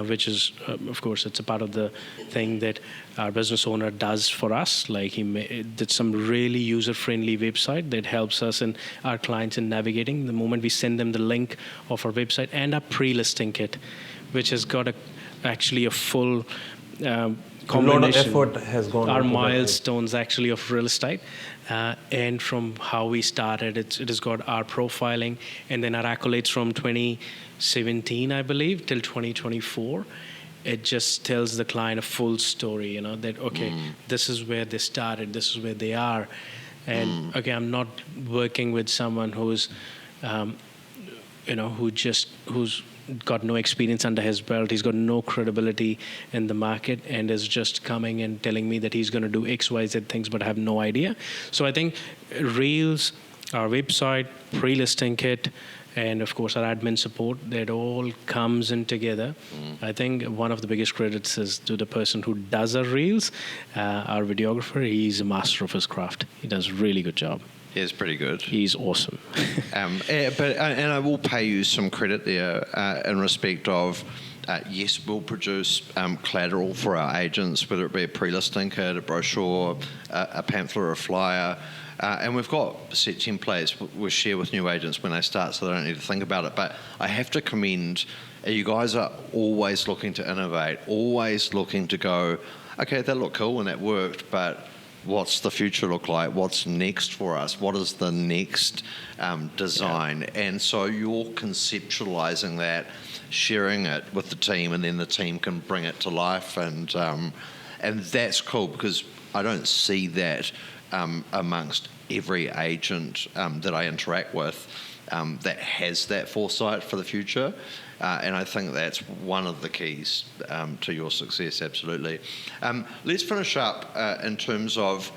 Which is, of course, it's a part of the thing that our business owner does for us. Like he did some really user-friendly website that helps us and our clients in navigating. The moment we send them the link of our website and our pre-listing kit, which has got actually a full combination. A lot of effort has gone. Our milestones actually of real estate. And from how we started, it has got our profiling and then our accolades from 2017, I believe, till 2024. It just tells the client a full story, that, okay, this is where they started, this is where they are. And, okay, I'm not working with someone who's who's got no experience under his belt. He's got no credibility in the market and is just coming and telling me that he's going to do X, Y, Z things, but I have no idea. So I think Reels, our website, pre-listing kit, and of course our admin support, that all comes in together. I think one of the biggest credits is to the person who does our Reels, our videographer. He's a master of his craft. He does a really good job. It's pretty good. He's awesome. And I will pay you some credit there in respect of, yes, we'll produce collateral for our agents, whether it be a pre-listing kit, a brochure, a pamphlet or a flyer. And we've got set templates we share with new agents when they start, so they don't need to think about it. But I have to commend, you guys are always looking to innovate, always looking to go, okay, that looked cool and that worked, but what's the future look like? What's next for us? What is the next design? Yeah. And so you're conceptualizing that, sharing it with the team, and then the team can bring it to life. And that's cool, because I don't see that amongst every agent that I interact with that has that foresight for the future. And I think that's one of the keys to your success, absolutely. Let's finish up in terms of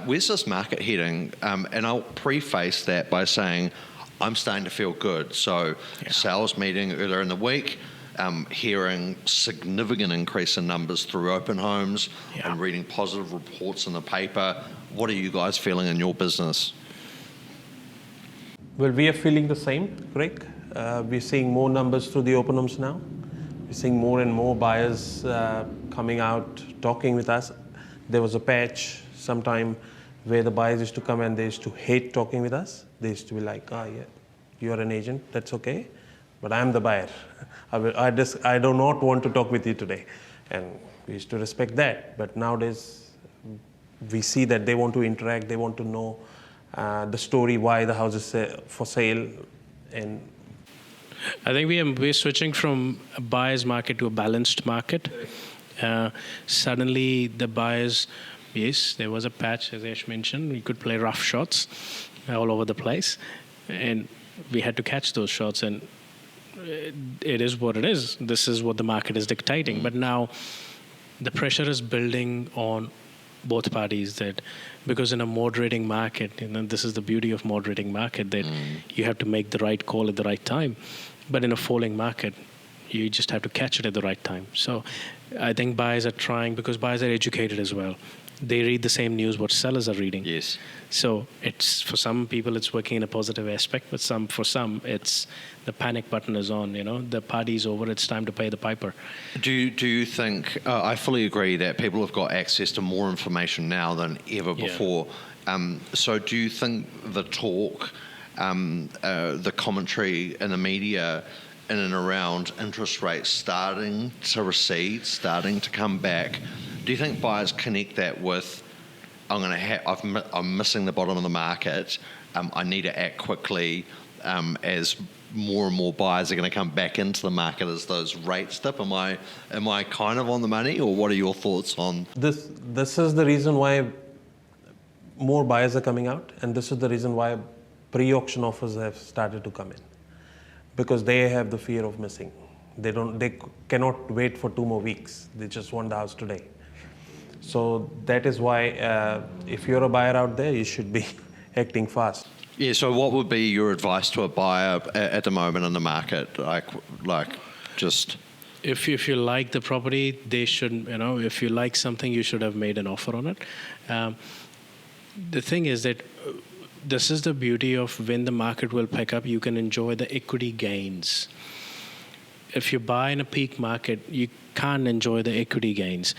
where's this market heading? And I'll preface that by saying I'm starting to feel good. So sales meeting earlier in the week, hearing significant increase in numbers through open homes. I'm reading positive reports in the paper. What are you guys feeling in your business? Well, we are feeling the same, Greg. We're seeing more numbers through the open homes now. We're seeing more and more buyers coming out, talking with us. There was a patch sometime where the buyers used to come and they used to hate talking with us. They used to be like, yeah, you're an agent, that's okay, but I'm the buyer. I do not want to talk with you today. And we used to respect that. But nowadays, we see that they want to interact, they want to know the story, why the house is for sale. And I think we're switching from a buyer's market to a balanced market. Suddenly the buyers, yes, there was a patch, as Ash mentioned. We could play rough shots all over the place, and we had to catch those shots, and it is what it is. This is what the market is dictating. But now the pressure is building on both parties, that because in a moderating market, this is the beauty of moderating market, that you have to make the right call at the right time. But in a falling market, you just have to catch it at the right time. So I think buyers are trying, because buyers are educated as well. They read the same news what sellers are reading. Yes. So it's, for some people it's working in a positive aspect, but for some it's the panic button is on. The party's over. It's time to pay the piper. Do you think? I fully agree that people have got access to more information now than ever before. So do you think the talk, the commentary in the media in and around interest rates starting to recede, starting to come back, do you think buyers connect that with, I'm missing the bottom of the market, I need to act quickly, as more and more buyers are going to come back into the market as those rates dip? Am I kind of on the money, or what are your thoughts on this? This is the reason why more buyers are coming out, and this is the reason why pre-auction offers have started to come in, because they have the fear of missing. They cannot wait for 2 more weeks. They just want the house today. So that is why, if you're a buyer out there, you should be acting fast. Yeah, so what would be your advice to a buyer at the moment in the market? Like just... If you like the property, they should, if you like something, you should have made an offer on it. The thing is that this is the beauty of when the market will pick up, you can enjoy the equity gains. If you buy in a peak market, you can't enjoy the equity gains.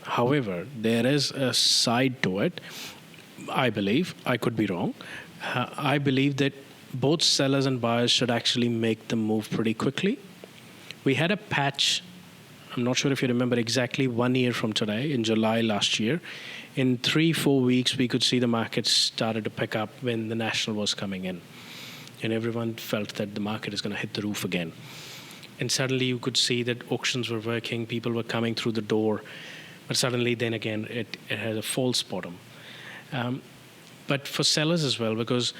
However, there is a side to it. I believe, I could be wrong, I believe that both sellers and buyers should actually make the move pretty quickly. We had a patch, I'm not sure if you remember exactly 1 year from today, in July last year. In 3-4 weeks, we could see the market started to pick up when the national was coming in. And everyone felt that the market is going to hit the roof again. And suddenly you could see that auctions were working, people were coming through the door. But suddenly, then again, it had a false bottom. But for sellers as well, because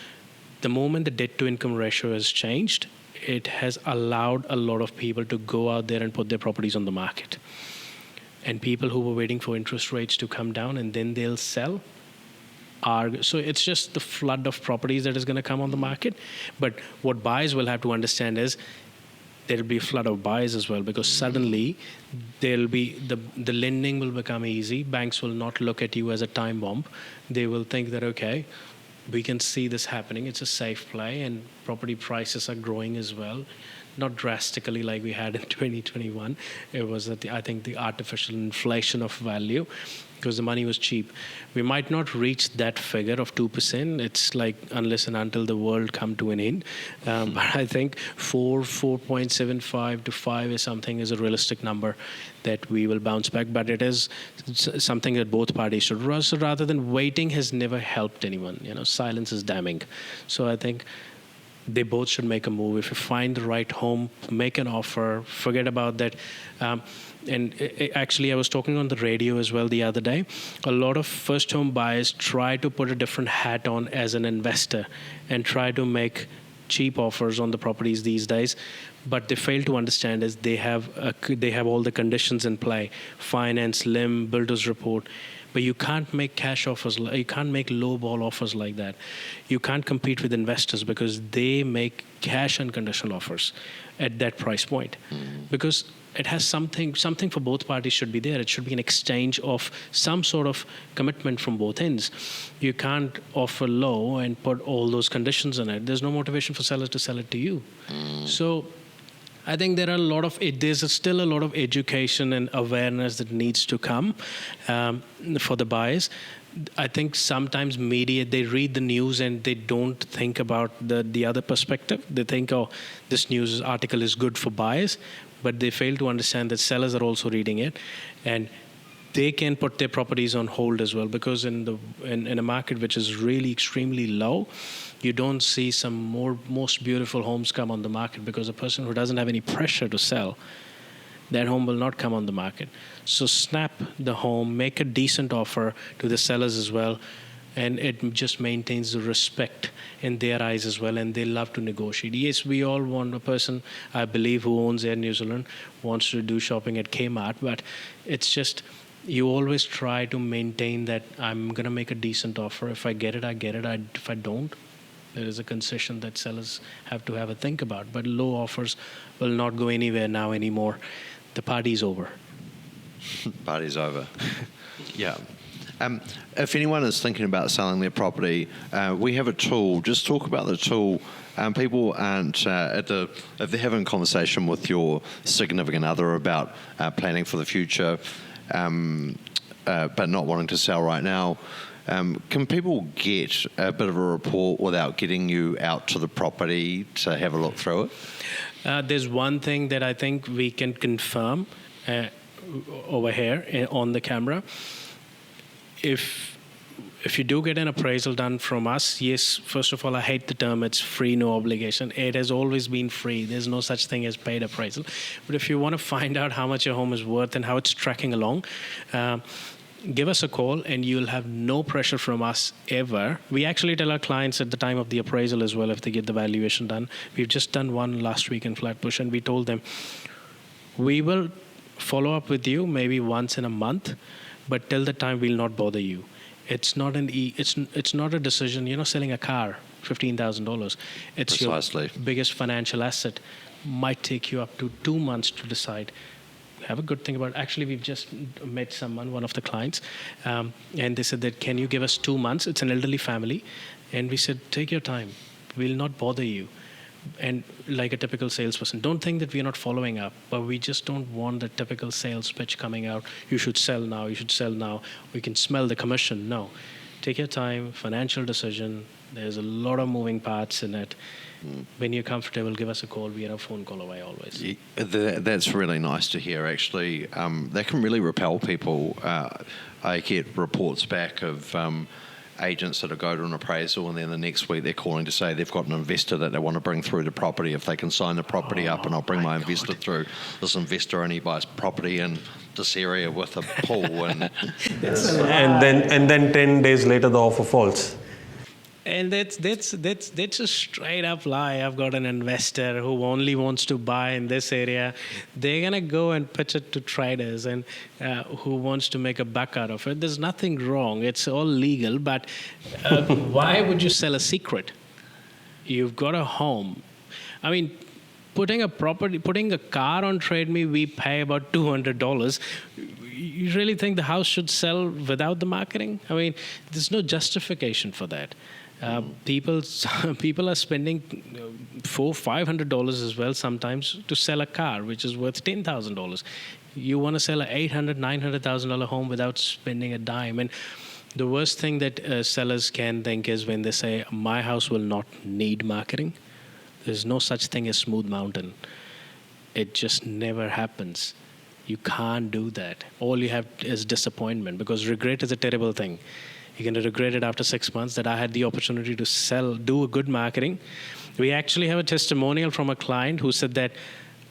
the moment the debt to income ratio has changed, it has allowed a lot of people to go out there and put their properties on the market. And people who were waiting for interest rates to come down and then they'll sell so it's just the flood of properties that is going to come on the market. But what buyers will have to understand is there'll be a flood of buyers as well, because suddenly there'll be the lending will become easy. Banks will not look at you as a time bomb. They will think that, okay, we can see this happening. It's a safe play, and property prices are growing as well. Not drastically like we had in 2021. It was, I think, the artificial inflation of value, because the money was cheap. We might not reach that figure of 2%. It's like unless and until the world come to an end. But I think 4.75 to 5 is a realistic number that we will bounce back. But it is something that both parties should. So rather than waiting has never helped anyone. Silence is damning. So I think they both should make a move. If you find the right home, make an offer, forget about that. Actually, I was talking on the radio as well the other day. A lot of first home buyers try to put a different hat on as an investor and try to make cheap offers on the properties these days. But they fail to understand is they have all the conditions in play: finance, LIM, builder's report. But you can't make cash offers. You can't make low ball offers like that. You can't compete with investors because they make cash and conditional offers at that price point. Because it has something for both parties should be there. It should be an exchange of some sort of commitment from both ends. You can't offer low and put all those conditions in it. There's no motivation for sellers to sell it to you. So I think there's still a lot of education and awareness that needs to come for the buyers. I think sometimes media, they read the news and they don't think about the other perspective. They think, oh, this news article is good for buyers, but they fail to understand that sellers are also reading it, and they can put their properties on hold as well, because in a market which is really extremely low, you don't see some most beautiful homes come on the market, because a person who doesn't have any pressure to sell, that home will not come on the market. So snap the home, make a decent offer to the sellers as well, and it just maintains the respect in their eyes as well, and they love to negotiate. Yes, we all want a person, I believe, who owns Air New Zealand, wants to do shopping at Kmart, but it's just, you always try to maintain that I'm going to make a decent offer. If I get it, I get it. If I don't, there is a concession that sellers have to have a think about. But low offers will not go anywhere now anymore. The party's over. Party's over. Yeah. If anyone is thinking about selling their property, we have a tool. Just talk about the tool. People aren't, if they're having a conversation with your significant other about planning for the future, but not wanting to sell right now, can people get a bit of a report without getting you out to the property to have a look through it? There's one thing that I think we can confirm over here on the camera. If you do get an appraisal done from us, yes, first of all, I hate the term, it's free, no obligation. It has always been free. There's no such thing as paid appraisal. But if you want to find out how much your home is worth and how it's tracking along, give us a call and you'll have no pressure from us ever. We actually tell our clients at the time of the appraisal as well if they get the valuation done. We've just done one last week in Flatbush, and we told them, we will follow up with you maybe once in a month, but till the time we'll not bother you. It's not it's not a decision. You're not selling a car, $15,000. It's Precisely. Your biggest financial asset. Might take you up to 2 months to decide. Have a good think about it. Actually, we've just met one of the clients, and they said that, can you give us 2 months? It's an elderly family. And we said, take your time. We'll not bother you. And like a typical salesperson, don't think that we're not following up, but we just don't want the typical sales pitch coming out. You should sell now. You should sell now. We can smell the commission. No. Take your time. Financial decision. There's a lot of moving parts in it. When you're comfortable, give us a call. We are a phone call away always. That's really nice to hear, actually. That can really repel people. I get reports back of agents that go to an appraisal, and then the next week they're calling to say they've got an investor that they want to bring through the property. If they can sign the property up, and I'll bring my investor through. This investor only buys property in this area with a pool. And and then 10 days later, the offer falls. And that's a straight up lie. I've got an investor who only wants to buy in this area. They're gonna go and pitch it to traders and who wants to make a buck out of it. There's nothing wrong. It's all legal. But why would you sell a secret? You've got a home. I mean, putting a car on Trade Me, we pay about $200. You really think the house should sell without the marketing? I mean, there's no justification for that. People are spending $400-500 as well sometimes to sell a car, which is worth $10,000. You want to sell a $800,000-900,000 home without spending a dime. And the worst thing that sellers can think is when they say, my house will not need marketing. There's no such thing as smooth mountain. It just never happens. You can't do that. All you have is disappointment, because regret is a terrible thing. You're going to regret it after 6 months that I had the opportunity to do a good marketing. We actually have a testimonial from a client who said that,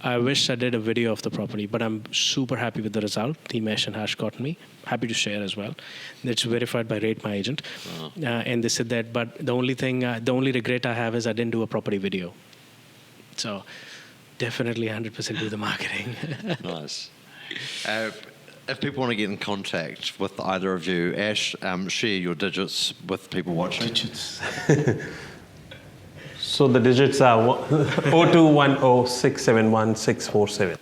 I wish I did a video of the property, but I'm super happy with the result. Timesh and Harsh got me. Happy to share as well. It's verified by Rate, my agent. Wow. And they said that, but the only regret I have is I didn't do a property video. So definitely 100% do the marketing. Nice. If people want to get in contact with either of you, Ash, share your digits with people watching. Digits. So the digits are 0210671647.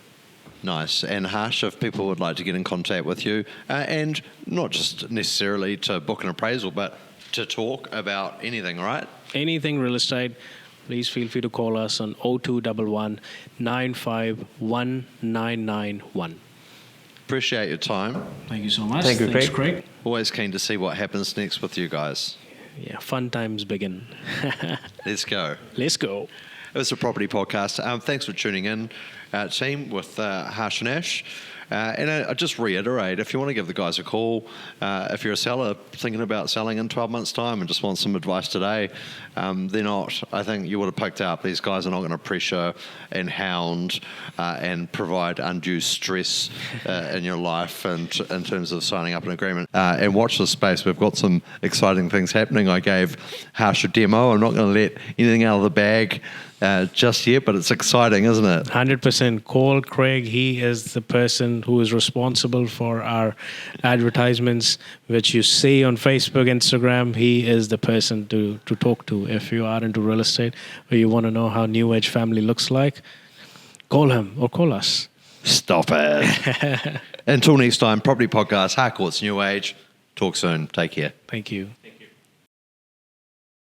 Nice. And Harsh, if people would like to get in contact with you, and not just necessarily to book an appraisal, but to talk about anything, right? Anything real estate, please feel free to call us on 0211 951 991. Appreciate your time. Thank you so much. Thank you, Thanks, Craig. Craig. Always keen to see what happens next with you guys. Yeah, fun times begin. Let's go. Let's go. It was a property podcast. Thanks for tuning in, team, with Harsh and Ash. And I just reiterate, if you want to give the guys a call, if you're a seller thinking about selling in 12 months' time and just want some advice today, they're not. I think you would have picked up. These guys are not going to pressure and hound and provide undue stress in your life and in terms of signing up an agreement. And watch this space. We've got some exciting things happening. I gave Harsh a demo. I'm not going to let anything out of the bag just yet, but it's exciting, isn't it? 100%. Call Craig. He is the person who is responsible for our advertisements, which you see on Facebook, Instagram. He is the person to talk to if you are into real estate or you want to know how New Age family looks like. Call him or call us. Stop it. Until next time, Property Podcast, Harcourt's New Age. Talk soon. Take care. Thank you.